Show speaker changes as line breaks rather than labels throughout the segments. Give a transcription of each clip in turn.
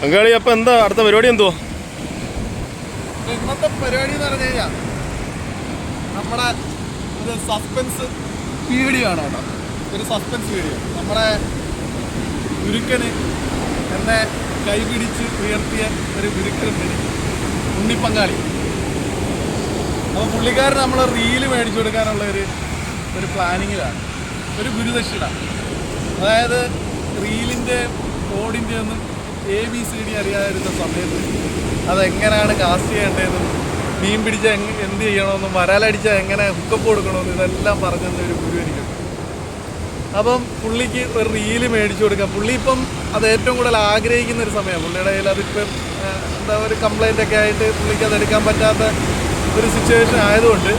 പങ്കാളി അപ്പം എന്താ അടുത്ത പരിപാടി എന്തുവാ?
ഇന്നത്തെ പരിപാടി എന്ന് പറഞ്ഞു കഴിഞ്ഞാൽ നമ്മുടെ ഒരു സസ്പെൻസ് വീഡിയോ ആണ് കേട്ടോ. ഒരു സസ്പെൻസ് വീഡിയോ. നമ്മുടെ ഗുരുക്കന് എന്നെ കൈപിടിച്ച് ഉയർത്തിയ ഒരു ഗുരുക്കനുണ്ട്, ഉണ്ണിപ്പങ്കാളി. അപ്പോൾ പുള്ളിക്കാരൻ നമ്മൾ റീല് മേടിച്ചു കൊടുക്കാനുള്ള ഒരു പ്ലാനിങ്ങിലാണ്. ഒരു ഗുരുദക്ഷിണ, അതായത് റീലിൻ്റെ കോഡിൻ്റെ ഒന്നും ABCD അറിയാതിരുന്ന സമയത്ത് അതെങ്ങനെയാണ് കാസ്റ്റ് ചെയ്യേണ്ടതെന്നും മീൻ പിടിച്ചാൽ എന്ത് ചെയ്യണമെന്നും വരാലടിച്ചാൽ എങ്ങനെ ഹുക്കപ്പ് കൊടുക്കണമെന്നും ഇതെല്ലാം പറഞ്ഞെന്ന ഒരു ഗുരു എനിക്കുണ്ട്. അപ്പം പുള്ളിക്ക് ഒരു റീല് മേടിച്ചു കൊടുക്കാം. പുള്ളി ഇപ്പം അത് ഏറ്റവും കൂടുതൽ ആഗ്രഹിക്കുന്ന ഒരു സമയമാണ്. പുള്ളിയുടെ കയ്യിൽ അതിപ്പം എന്താ ഒരു കംപ്ലൈൻ്റ് ഒക്കെ ആയിട്ട് പുള്ളിക്ക് അതെടുക്കാൻ പറ്റാത്ത ഒരു സിറ്റുവേഷൻ ആയതുകൊണ്ട്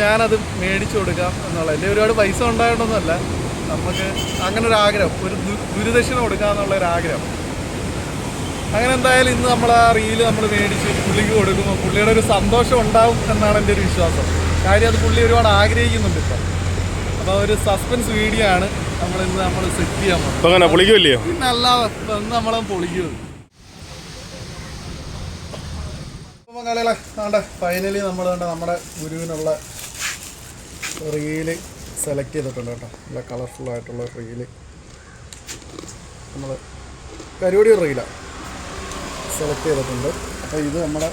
ഞാനത് മേടിച്ചു കൊടുക്കാം എന്നുള്ള. എൻ്റെ ഒരുപാട് പൈസ ഉണ്ടായിട്ടൊന്നുമല്ല, നമുക്ക് അങ്ങനെ ഒരു ആഗ്രഹം, ഒരു ഗുരുദക്ഷിണ കൊടുക്കാമെന്നുള്ളൊരാഗ്രഹം. അങ്ങനെ എന്തായാലും ഇന്ന് നമ്മൾ ആ റീല് നമ്മൾ മേടിച്ച് പുള്ളിക്ക് കൊടുക്കുമ്പോൾ പുള്ളിയുടെ ഒരു സന്തോഷം ഉണ്ടാവും എന്നാണ് എൻ്റെ ഒരു വിശ്വാസം. കാര്യം അത് പുള്ളി ഒരുപാട് ആഗ്രഹിക്കുന്നുണ്ട് ഇപ്പം. അപ്പോൾ ഒരു സസ്പെൻസ് വീഡിയോ ആണ് നമ്മൾ സെറ്റ് ചെയ്യാൻ പോകുന്നത്.
പൊളിക്കുമല്ലയോ?
പിന്നെ അല്ലാതെ ഇന്ന് നമ്മളെ പൊളിക്കും. മലയാളെ ഫൈനലി നമ്മൾ നമ്മുടെ ഗുരുവിനുള്ള റീല് സെലക്ട് ചെയ്തിട്ടുണ്ട് കേട്ടോ. നല്ല കളർഫുള്ളായിട്ടുള്ള റീല് നമ്മൾ കരുവടി റീലാണ് സെലക്ട് ചെയ്തിട്ടുണ്ട്. അപ്പോൾ ഇത് നമ്മുടെ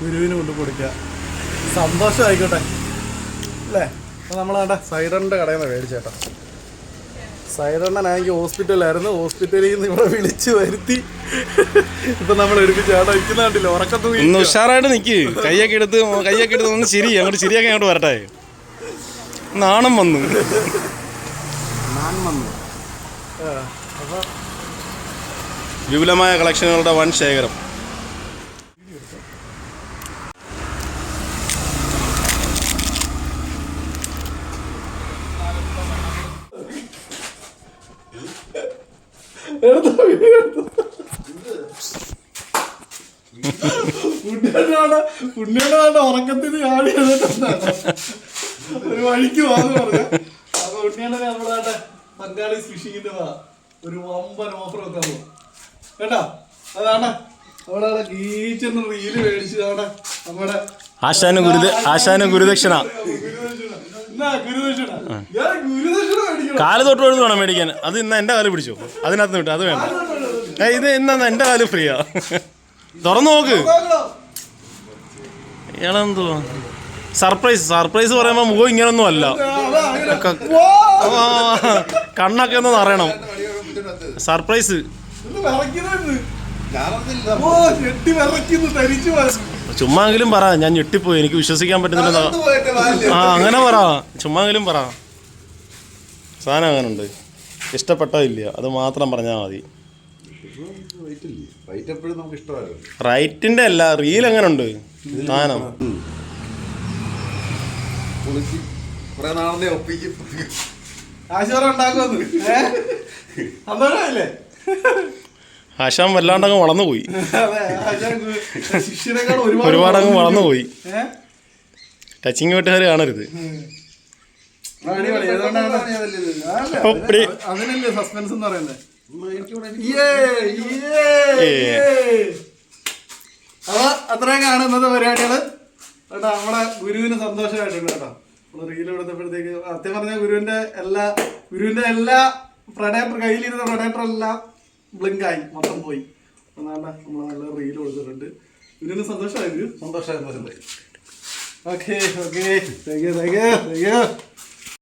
ഗുരുവിന് കൊണ്ട് കൊടുക്കുക. സന്തോഷമായിക്കോട്ടെ അല്ലേ? അപ്പോൾ നമ്മൾ സൈഡറിൻ്റെ കടയിൽ നിന്ന് മേടിച്ചേട്ടോ. സൈഡണ്ണനാണെങ്കിൽ ഹോസ്പിറ്റലായിരുന്നു. ഹോസ്പിറ്റലിൽ നിന്ന് ഇവിടെ വിളിച്ച് വരുത്തി ഇപ്പം നമ്മൾ ഒരുമിച്ചാട്ടോ ഇരിക്കുന്ന കണ്ടില്ല. ഉറക്കത്ത്
ഒന്ന് ഉഷാറായിട്ട് നിൽക്ക്. കയ്യൊക്കെ എടുത്ത് ഒന്ന് ചിരി, അങ്ങോട്ട് ചിരിയൊക്കെ അങ്ങോട്ട് വരട്ടെ. നാണം വന്നു. അപ്പോൾ വിപുലമായ കളക്ഷനുകളുടെ വൻ ശേഖരം.
ഉണ്ണിയുടെ ഉറക്കത്തിന് ചാടി ഒരു വഴിക്ക് വാന്ന് പറഞ്ഞ. അപ്പൊ ഉണ്ണിയുടെ നമ്മളാട്ടെ പങ്കാളി ഫിഷിങ്ങിന്റെ ഒരു വമ്പൻ ഓഫർ വെക്കാൻ പോകും കേട്ടാ. അതാണ് അവിടെ ഗീച്ചെന്ന് റീല് മേടിച്ചതാണ് നമ്മുടെ
ആശാനും ഗുരുദക്ഷിണ. കാല് തൊട്ട് എഴുതി വേണം മേടിക്കാൻ. അത് ഇന്ന് എൻ്റെ കാല് പിടിച്ചോ, അതിനകത്ത് വിട്ടു. അത് വേണ്ട. ഇത് ഇന്ന് എൻ്റെ കാല് ഫ്രീയാ. തുറന്നു നോക്ക്. ഇയാളെന്തുവാ സർപ്രൈസ് പറയുമ്പോൾ മുഖം ഇങ്ങനൊന്നും അല്ല. കണ്ണൊക്കെ ഒന്ന് അറിയണം. സർപ്രൈസ് ചുമ്മാങ്കിലും പറ. ഞാൻ ഞെട്ടിപ്പോയി, എനിക്ക് വിശ്വസിക്കാൻ പറ്റുന്നില്ല. അങ്ങനെ പറ, ചുമ്മാങ്കിലും പറ. സാധനം അങ്ങനെ ഉണ്ട്, ഇഷ്ടപ്പെട്ടോ ഇല്ല അത് മാത്രം പറഞ്ഞാൽ മതി. റൈറ്റിന്റെ അല്ല, റീൽ എങ്ങനെ ഉണ്ട് സാധനം? ആശാൻ വല്ലാണ്ടങ്ങ് വളർന്നുപോയി. ഒരുപാടങ്ങ് വളർന്നുപോയി. ടച്ചിങ് വെട്ടുകാർ കാണരുത്.
അതിനല്ലേ സസ്പെൻസ് എന്ന് പറയുന്നത്. അപ്പൊ അത്രയും കാണുന്നത് പരിപാടികള് കേട്ടോ. നമ്മുടെ ഗുരുവിന് സന്തോഷമായിട്ടുണ്ട് കേട്ടോ. നമ്മള് റീല് കൊടുത്തപ്പോഴത്തേക്ക് സത്യം പറഞ്ഞ ഗുരുവിന്റെ എല്ലാ കയ്യിലിരുന്ന പ്രൊഡക്ടർ എല്ലാം ബ്ലിങ്കായി മൊത്തം പോയി. നമ്മൾ നല്ല റീല് കൊടുത്തിട്ടുണ്ട്. ഗുരുവിന് സന്തോഷമായി. സന്തോഷമായി. Okay thank you.